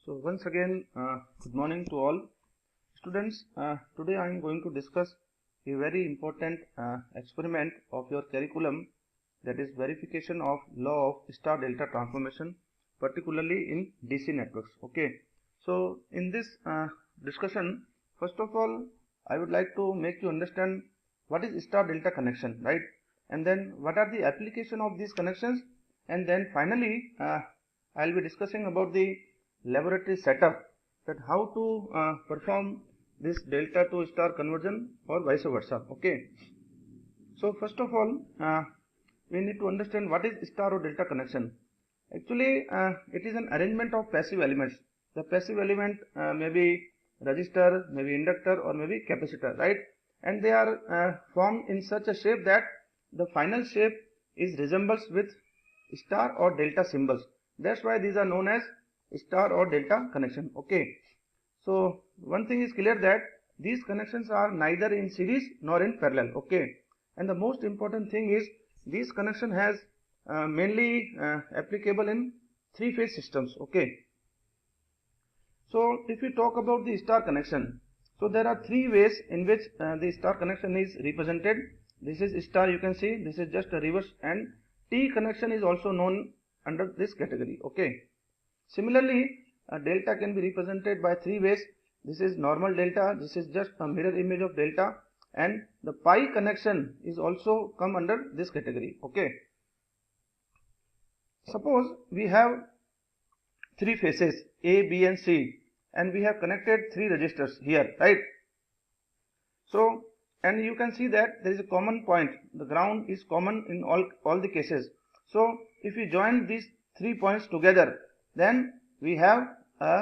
So once again, good morning to all students. Today I am going to discuss a very important experiment of your curriculum, that is verification of law of star delta transformation, particularly in DC networks. Okay. So in this discussion, first of all, I would like to make you understand what is star delta connection, right? And then what are the application of these connections, and then finally I'll be discussing about the laboratory setup, that how to perform this delta to star conversion or vice versa. Okay. So first of all, we need to understand what is star or delta connection. Actually, it is an arrangement of passive elements. The passive element may be resistor, maybe inductor, or maybe capacitor, right? And they are formed in such a shape that the final shape is resembles with star or delta symbols. That's why these are known as star or delta connection. Okay. So one thing is clear, that these connections are neither in series nor in parallel. Okay. And the most important thing is this connection has mainly applicable in three-phase systems. Okay. So if we talk about the star connection, so there are three ways in which the star connection is represented. This is star, you can see, this is just a reverse, and T connection is also known under this category. Okay. Similarly, delta can be represented by three ways. This is normal delta, this is just a mirror image of delta, and the pi connection is also come under this category. Okay. Suppose we have three phases A, B and C, and we have connected three resistors here, right? So, and you can see that there is a common point. The ground is common in all the cases. So if we join these 3 points together, then we have a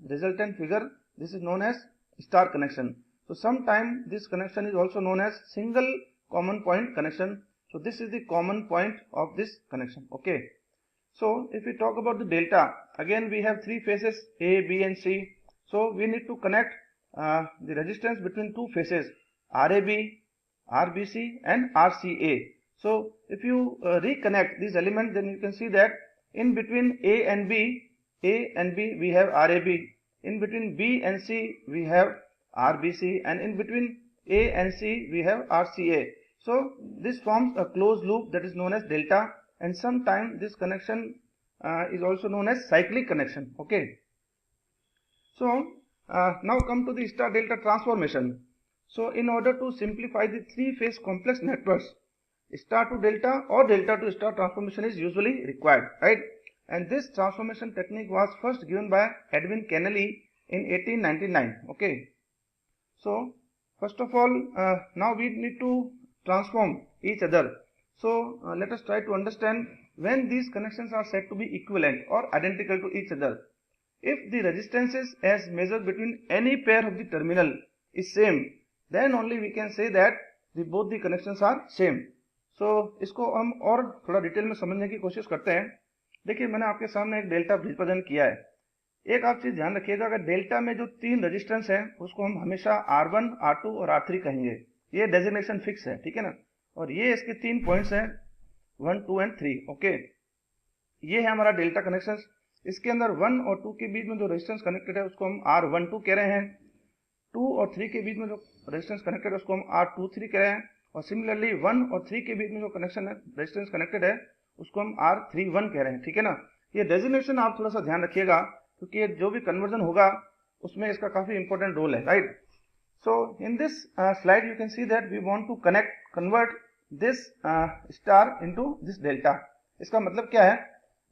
resultant figure. This is known as star connection. So sometime this connection is also known as single common point connection. So this is the common point of this connection. Okay. So if we talk about the delta, again we have three phases A, B and C. So we need to connect the resistance between two phases RAB, RBC and RCA. So if you reconnect these elements, then you can see that in between A and B we have RAB, in between B and C we have RBC, and in between A and C we have RCA. So this forms a closed loop that is known as delta, and sometimes this connection is also known as cyclic connection. Okay. So now come to the star delta transformation. So in order to simplify the three-phase complex networks, star to delta or delta to star transformation is usually required, right? And this transformation technique was first given by Edwin Kennelly in 1899. Okay. So first of all, now we need to transform each other. So let us try to understand when these connections are said to be equivalent or identical to each other. If the resistances as measured between any pair of the terminal is same, then only we can say that both the connections are same. So इसको हम और थोड़ा detail में समझने की कोशिश करते हैं. देखिए मैंने आपके सामने एक डेल्टा रिप्रेजेंट किया है. एक आप चीज ध्यान रखिएगा, अगर डेल्टा में जो तीन रेजिस्टेंस है उसको हम हमेशा R1, R2 और R3 कहेंगे. ये डेजिग्नेशन फिक्स है, ठीक है ना. और ये इसके तीन पॉइंट्स हैं 1, 2 एंड 3. ओके. ये है हमारा डेल्टा कनेक्शन. इसके अंदर 1 और 2 के बीच में जो रेजिस्टेंस कनेक्टेड है उसको हम R12 कह रहे हैं. 2 और 3 के बीच में जो रेजिस्टेंस कनेक्टेड है उसको हम R23 कह रहे हैं. और सिमिलरली 1 और 3 के बीच में जो कनेक्शन है, रेजिस्टेंस कनेक्टेड है, उसको हम R31 कह रहे हैं, ठीक है ना. ये डेजिग्नेशन आप थोड़ा सा ध्यान रखिएगा, क्योंकि जो भी कन्वर्जन होगा उसमें इसका काफी इंपॉर्टेंट रोल है, right. So in this slide you can see that we want to convert this star into this delta. इसका मतलब क्या है?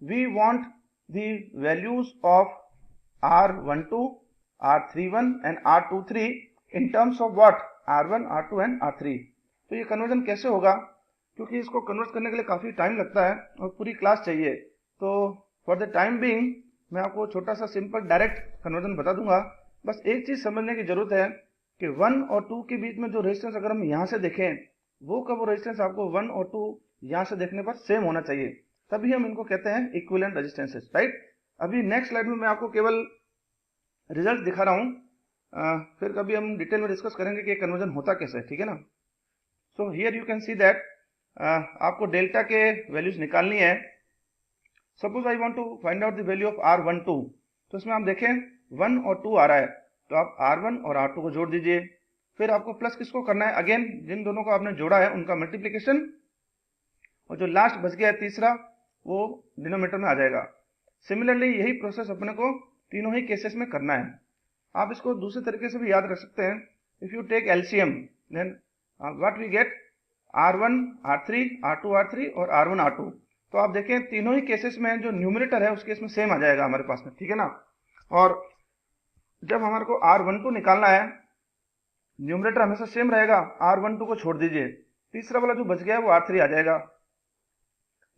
We want the values of R12, R31 and R23 in terms of what? R1, R2 and R3. तो ये conversion कैसे होगा? क्योंकि इसको कन्वर्ट करने के लिए काफी टाइम लगता है और पूरी क्लास चाहिए. तो फॉर द टाइम बीइंग मैं आपको छोटा सा सिंपल डायरेक्ट कन्वर्जन बता दूंगा. बस एक चीज समझने की जरूरत है कि 1 और 2 के बीच में जो रेजिस्टेंस अगर हम यहाँ से देखें, वो रेजिस्टेंस आपको 1 और 2 यहाँ से देखने पर सेम होना चाहिए, तभी हम इनको कहते हैं इक्विवेलेंट रेजिस्टेंसेस, राइट. अभी नेक्स्ट स्लाइड में मैं आपको केवल रिजल्ट दिखा रहा हूं, फिर कभी हम डिटेल में डिस्कस करेंगे कि कन्वर्जन होता कैसे, ठीक है ना. So here you can see that आपको डेल्टा के वैल्यूज निकालनी है. Suppose I want to find out the value of R12. तो इसमें आप देखें 1 और 2 आ रहा है, तो आप R1 और R2 को जोड़ दीजिए। फिर आपको प्लस किसको करना है, अगेन जिन दोनों को आपने जोड़ा है उनका मल्टीप्लिकेशन, और जो लास्ट बच गया है तीसरा वो डिनोमिनेटर में आ जाएगा। सिमिलरली यही प्रोसेस अपने को तीनों ही केसेस में करना है। आप इसको दूसरे तरीके से भी याद रख सकते हैं। If you take LCM then what we get R1 R3 R2 R3 और R1 R2। तो आप देखें तीनों ही केसेस में जो न्यूमरेटर है उस केस में सेम आ जाएगा हमारे पास में, ठीक है ना। और जब हमारे को R12 निकालना है, न्यूमरेटर हमेशा सेम रहेगा, R12 को छोड़ दीजिए, तीसरा वाला जो बच गया है वो R3 आ जाएगा।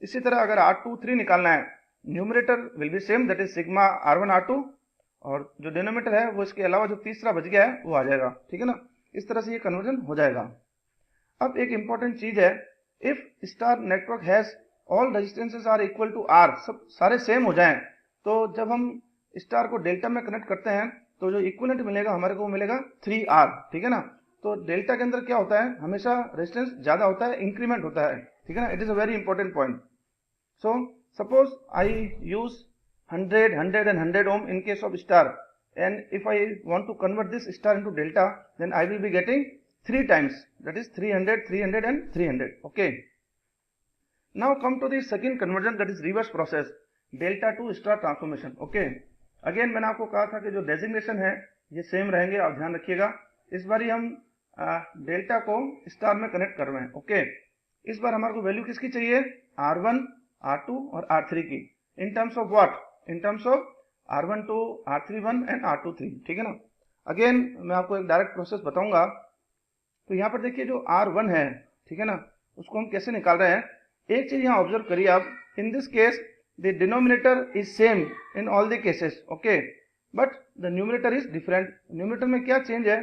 इसी तरह अगर R23 निकालना है, numerator will be same, that is sigma R1 R2, और जो डिनोमिनेटर है वो इसके अलावा जो तीसरा बच गया है वो आ जाएगा, ठीक है ना। इस तरह से ये कन्वर्जन हो जाएगा। अब एक इंपॉर्टेंट चीज है, if star network has all resistances are equal to R, सब सारे सेम हो जाएं, तो जब हम स्टार को डेल्टा में कनेक्ट करते हैं तो जो इक्विवेलेंट मिलेगा हमारे को वो मिलेगा 3R, ठीक है ना। तो डेल्टा के अंदर क्या होता है, हमेशा रेजिस्टेंस ज्यादा होता है, इंक्रीमेंट होता है, ठीक है ना। It is a very important point. So suppose I use 100, 100 and 100 ohm in case of star, and if I want to convert this star into delta, then I will be getting 3 times, that is 300, 300 and 300. Okay. Now come to the second conversion, that is reverse process, delta to star transformation. Okay. Again मैंने आपको कहा था कि जो designation है ये same रहेंगे, आप ध्यान रखिएगा। इस बार हम डेल्टा को स्टार में कनेक्ट कर रहे हैं। ओके। इस बार हमारे को वैल्यू किसकी चाहिए, R1 R2 और R3 की, in terms of what, in terms of R12 R31 and R23, ठीक है ना। अगेन मैं आपको एक डायरेक्ट प्रोसेस बताऊंगा। तो यहाँ पर देखिए जो R1 है, ठीक है ना, उसको हम कैसे निकाल रहे हैं। एक चीज यहाँ ऑब्जर्व करिए आप, in this case the denominator is same in all the cases, okay, but the numerator is different. Numerator में क्या चेंज है,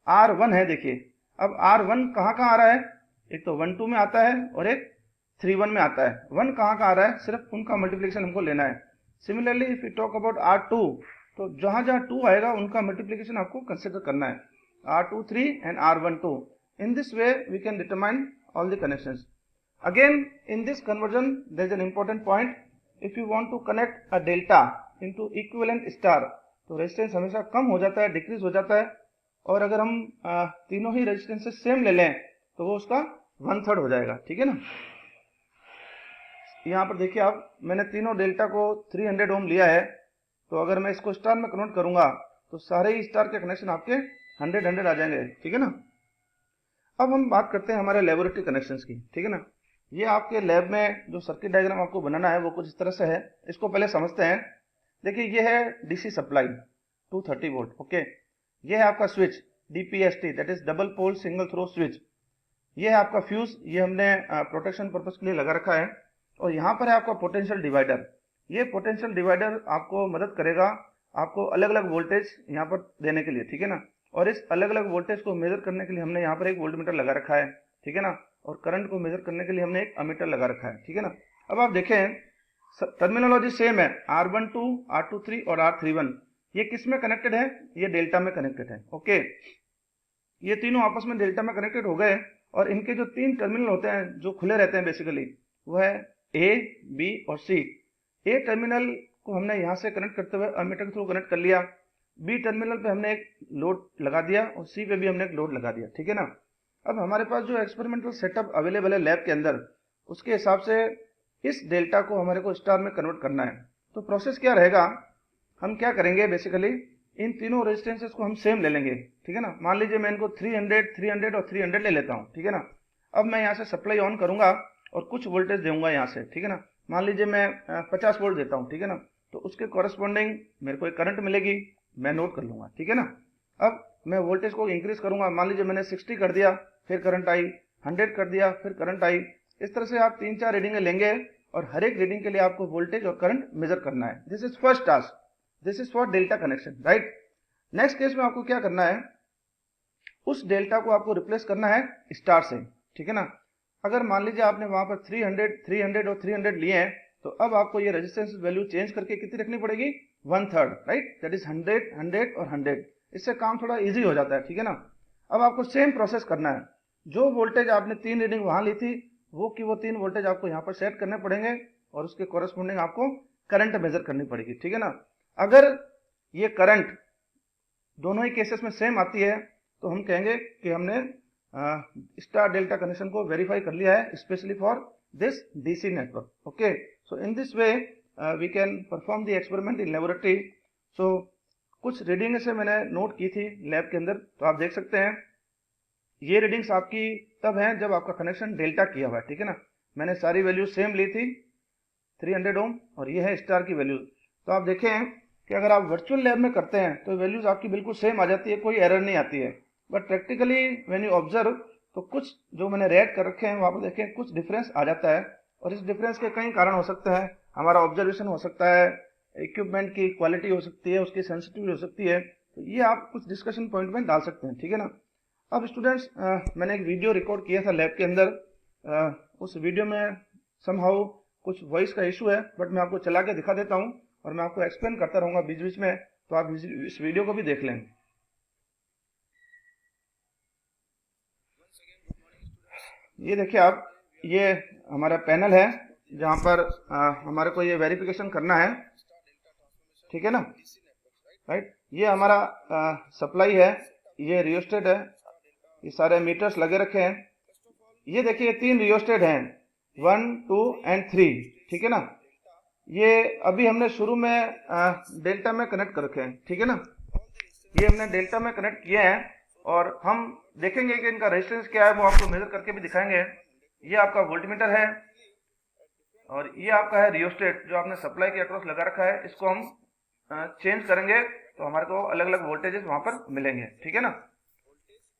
R1 है, देखिए अब R1 कहाँ कहाँ आ रहा है, एक तो 1 2 में आता है और एक 3 1 में आता है। 1 कहाँ कहाँ आ रहा है, सिर्फ उनका मल्टीप्लिकेशन हमको लेना है। Similarly if you talk about R2, तो जहां जहां 2 आएगा उनका मल्टीप्लिकेशन आपको कंसिडर करना है, R23 and R12। In this way we can determine all the connections. Again in this conversion there is an important point, if you want to connect a delta into equivalent star, तो resistance हमेशा कम हो जाता है, decrease हो जाता है, और अगर हम तीनों ही रेजिस्टेंसेस सेम ले लें तो वो उसका 1/3 हो जाएगा, ठीक है ना। यहाँ पर देखिए आप, मैंने तीनों डेल्टा को 300 ओम लिया है, तो अगर मैं इसको स्टार में कन्वर्ट करूंगा तो सारे ही स्टार के कनेक्शन आपके 100 आ जाएंगे, ठीक है ना। अब हम बात करते हैं हमारे लेबोरेटरी कनेक्शंस की, ठीक है ना। ये आपके लैब में जो सर्किट डायग्राम आपको बनाना है वो कुछ इस तरह से है। इसको पहले समझते हैं। देखिए ये है डीसी सप्लाई 230 वोल्ट, ओके। ये है आपका switch DPST, that is double pole single throw switch. ये है आपका फ्यूज, ये हमने प्रोटेक्शन पर्पज के लिए लगा रखा है। और यहाँ पर है आपका पोटेंशियल डिवाइडर। ये पोटेंशियल डिवाइडर आपको मदद करेगा आपको अलग अलग वोल्टेज यहाँ पर देने के लिए, ठीक है ना। और इस अलग अलग वोल्टेज को मेजर करने के लिए हमने यहाँ पर एक वोल्टमीटर लगा रखा है, ठीक है ना। और करंट को मेजर करने के लिए हमने एक अमीटर लगा रखा है, ठीक है ना। अब आप देखें टर्मिनोलॉजी सेम है, R12 R23 और R31। ये किस में कनेक्टेड है, ये डेल्टा में कनेक्टेड है, ओके। ये तीनों आपस में डेल्टा में कनेक्टेड हो गए, और इनके जो 3 टर्मिनल होते हैं जो खुले रहते हैं बेसिकली, वो है A, B और C। A टर्मिनल को हमने यहाँ से कनेक्ट करते हुए अमीटर के थ्रू कनेक्ट कर लिया, B टर्मिनल पे हमने एक लोड लगा दिया, और C पे भी हमने एक लोड लगा दिया, ठीक है ना। अब हमारे पास जो एक्सपेरिमेंटल सेटअप अवेलेबल है लैब के अंदर, उसके हिसाब से इस डेल्टा को हमारे को स्टार में कन्वर्ट करना है। तो प्रोसेस क्या रहेगा, हम क्या करेंगे बेसिकली, इन तीनों रेजिस्टेंसेस को हम सेम ले लेंगे, ठीक है ना। मान लीजिए मैं इनको 300 300 और 300 ले लेता हूँ, ठीक है ना। अब मैं यहाँ से सप्लाई ऑन करूंगा और कुछ वोल्टेज दूंगा यहाँ से, ठीक है ना। मान लीजिए मैं 50 वोल्ट देता हूँ, ठीक है ना। तो उसके कॉरेस्पॉन्डिंग मेरे को एक करंट मिलेगी, मैं नोट कर लूंगा, ठीक है ना। अब मैं वोल्टेज को इंक्रीज करूंगा, मान लीजिए मैंने 60 कर दिया, फिर करंट आई, 100 कर दिया, फिर करंट आई। इस तरह से आप 3-4 रीडिंग लेंगे, और हर एक रीडिंग के लिए आपको वोल्टेज और करंट मेजर करना है। This is first task, this is for delta connection, right. Next case में आपको क्या करना है, उस डेल्टा को आपको रिप्लेस करना है स्टार से, ठीक है ना। अगर मान लीजिए आपने वहां पर 300 300 और 300 लिए हैं, तो अब आपको ये रेजिस्टेंस वैल्यू चेंज करके कितनी रखनी पड़ेगी, 1/3, राइट, दैट इज 100 100 और 100। इससे काम थोड़ा इजी हो जाता है, ठीक है ना। अब आपको सेम प्रोसेस करना है, जो वोल्टेज आपने 3 रीडिंग वहां ली थी वो की वो 3 वोल्टेज आपको यहाँ पर सेट करने पड़ेंगे, और उसके कॉरेस्पॉन्डिंग आपको करंट मेजर करनी पड़ेगी, ठीक है ना। अगर ये करंट दोनों ही केसेस में सेम आती है, तो हम कहेंगे कि हमने स्टार डेल्टा कनेक्शन को वेरीफाई कर लिया है, specially for this DC network. Okay, so in this way we can perform the experiment in laboratory. So कुछ रीडिंग से मैंने नोट की थी लैब के अंदर, तो आप देख सकते हैं ये रीडिंग्स आपकी तब हैं जब आपका कनेक्शन डेल्टा किया हुआ है. ठीक है ना, मैंने सारी वैल्यू सेम ली थी 300 ओम, और ये है स्टार की वैल्यू. तो आप देखें कि अगर आप वर्चुअल लैब में करते हैं तो वैल्यूज आपकी बिल्कुल सेम आ जाती है, कोई एरर नहीं आती है. But practically when you observe, तो कुछ जो मैंने रेड कर रखे हैं वहां पर देखें कुछ डिफरेंस आ जाता है, और इस डिफरेंस के कई कारण हो सकते हैं. हमारा ऑब्जर्वेशन हो सकता है, इक्विपमेंट की क्वालिटी हो सकती है, उसकी सेंसिटिविटी हो सकती है. तो ये आप कुछ डिस्कशन पॉइंट में डाल सकते हैं. ठीक है ना. अब स्टूडेंट्स, मैंने एक वीडियो रिकॉर्ड किया था लैब के अंदर. उस वीडियो में समहाउ कुछ वॉइस का इशू है, बट मैं आपको चला के दिखा देता हूं और मैं आपको एक्सप्लेन करता रहूंगा बीच बीच में, तो आप इस वीडियो को भी देख लें. ये देखिए आप, ये हमारा पैनल है जहां पर हमारे को ये वेरिफिकेशन करना है. ठीक है ना, राइट. ये हमारा सप्लाई है, ये रियोस्टेट है, ये सारे मीटर्स लगे रखे हैं. ये देखिए 3 रियोस्टेट हैं, 1, 2 एंड 3. ठीक है ना. ये अभी हमने शुरू में डेल्टा में कनेक्ट कर रखे हैं. ठीक है ना, ये हमने डेल्टा में कनेक्ट किए हैं, और हम देखेंगे कि इनका रेजिस्टेंस क्या है, वो आपको मेजर करके भी दिखाएंगे. ये आपका वोल्टमीटर है, और ये आपका है रियोस्टेट जो आपने सप्लाई के अक्रॉस लगा रखा है. इसको हम चेंज करेंगे तो हमारे को अलग अलग वोल्टेजेस वहां पर मिलेंगे. ठीक है ना.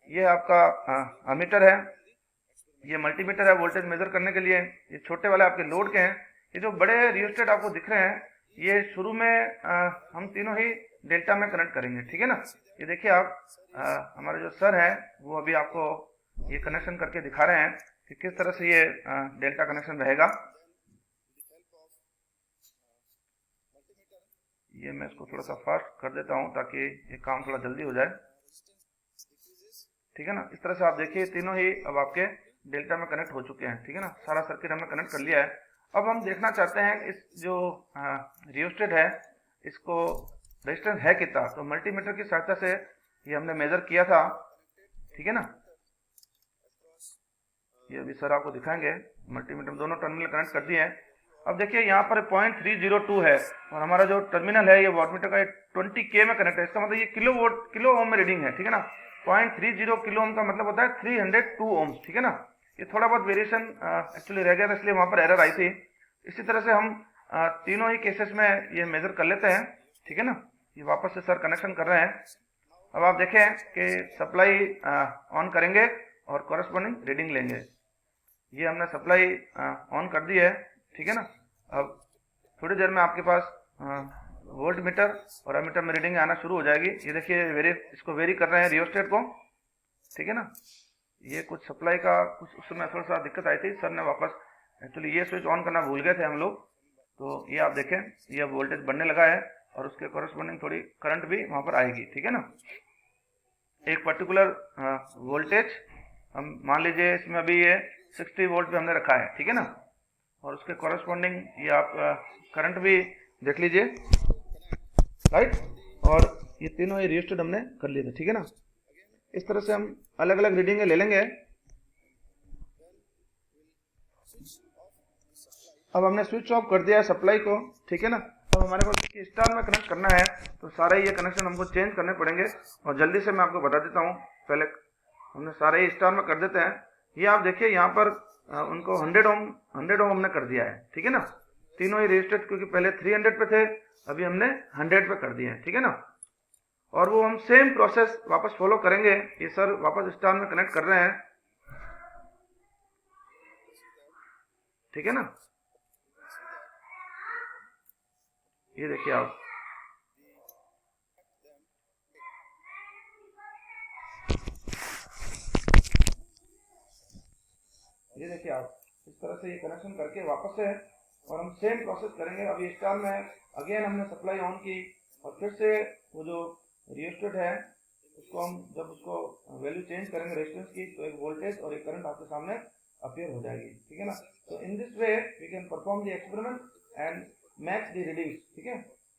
ये आपका अमीटर है, ये मल्टीमीटर है वोल्टेज मेजर करने के लिए. ये छोटे वाले आपके लोड के हैं. ये जो बड़े रियोस्टेट आपको दिख रहे हैं, ये शुरू में हम तीनों ही डेल्टा में कनेक्ट करेंगे. ठीक है ना. ये देखिए आप, हमारे जो सर हैं वो अभी आपको ये कनेक्शन करके दिखा रहे हैं कि किस तरह से ये डेल्टा कनेक्शन रहेगा. ये मैं इसको थोड़ा सा फास्ट कर देता हूं ताकि ये काम थोड़ा जल्दी हो जाए. ठीक है ना. इस तरह से आप देखिए तीनों ही अब आपके डेल्टा में कनेक्ट हो चुके हैं. ठीक है ना, सारा सर्किट हमने कनेक्ट कर लिया है. अब हम देखना चाहते हैं इस जो रियोस्टेट है इसको रेजिस्टेंस है कितना. तो मल्टीमीटर की सहायता से ये हमने मेजर किया था. ठीक है ना, ये अभी सर आपको दिखाएंगे. मल्टीमीटर दोनों टर्मिनल कनेक्ट कर दिए हैं. अब देखिए यहाँ पर 0.302 है, और हमारा जो टर्मिनल है ये वाटमीटर का 20K में कनेक्ट है. इसका मतलब ये किलो ओम में रीडिंग है. ठीक है ना. 0.30 किलो ओम का मतलब होता है 302 ओम्स. ठीक है ना. ये थोड़ा बहुत वेरिएशन एक्चुअली रह गया था, इसलिए वहां पर एरर आई थी. इसी तरह से हम तीनों ही केसेस में ये मेजर कर लेते हैं. ठीक है ना. ये वापस से सर कनेक्शन कर रहे हैं. अब आप देखें कि सप्लाई ऑन करेंगे और कॉरेस्पॉन्डिंग रीडिंग लेंगे. ये हमने सप्लाई ऑन कर दी है. ठीक है ना. अब थोड़ी देर में आपके पास वोल्ट मीटर और एमीटर में रीडिंग आना शुरू हो जाएगी. ये देखिए इसको वेरी कर रहे हैं रियोस्टेट को. ठीक है ना. ये कुछ सप्लाई का कुछ उस समय थोड़ा सा दिक्कत आई थी, सर ने वापस एक्चुअली ये स्विच ऑन करना भूल गए थे हम लोग. तो ये आप देखें, ये वोल्टेज बढ़ने लगा है और उसके कॉरेस्पॉन्डिंग थोड़ी करंट भी वहां पर आएगी. ठीक है ना. एक पर्टिकुलर वोल्टेज हम मान लीजिए इसमें अभी ये 60 वोल्ट पे हमने रखा है. ठीक है ना. और उसके कॉरेस्पॉन्डिंग ये आप करंट भी देख लीजिए, राइट. और ये तीनों ही रजिस्टर्ड हमने कर लिए थे. ठीक है ना. इस तरह से हम अलग अलग रीडिंग ले लेंगे. अब हमने स्विच ऑफ कर दिया है सप्लाई को. ठीक है ना. अब हमारे को स्टार में कनेक्ट करना है, तो सारे ये कनेक्शन हमको चेंज करने पड़ेंगे. और जल्दी से मैं आपको बता देता हूँ, पहले हमने सारे ही स्टार में कर देते हैं. ये आप देखिए यहाँ पर उनको 100 ओम हमने कर दिया है. ठीक है ना. तीनों ही रजिस्टर्ड, क्योंकि पहले 300 पे थे, अभी हमने 100 पे कर दिए हैं. ठीक है ना. और वो हम सेम प्रोसेस वापस फॉलो करेंगे. ये सर वापस स्टार में कनेक्ट कर रहे हैं. ठीक है ना. ये देखिए आप, ये देखिए आप, इस तरह से ये कनेक्शन करके वापस से, और हम सेम प्रोसेस करेंगे. अब ये स्टार में अगेन हमने सप्लाई ऑन की, और फिर से वो जो रियोस्टेट है उसको हम जब उसको वैल्यू चेंज करेंगे रेजिस्टेंस की, तो एक वोल्टेज और एक करंट आपके सामने अपीयर हो जाएगी. ठीक है ना. तो in this way we can perform the experiment and match the readings. ठीक है.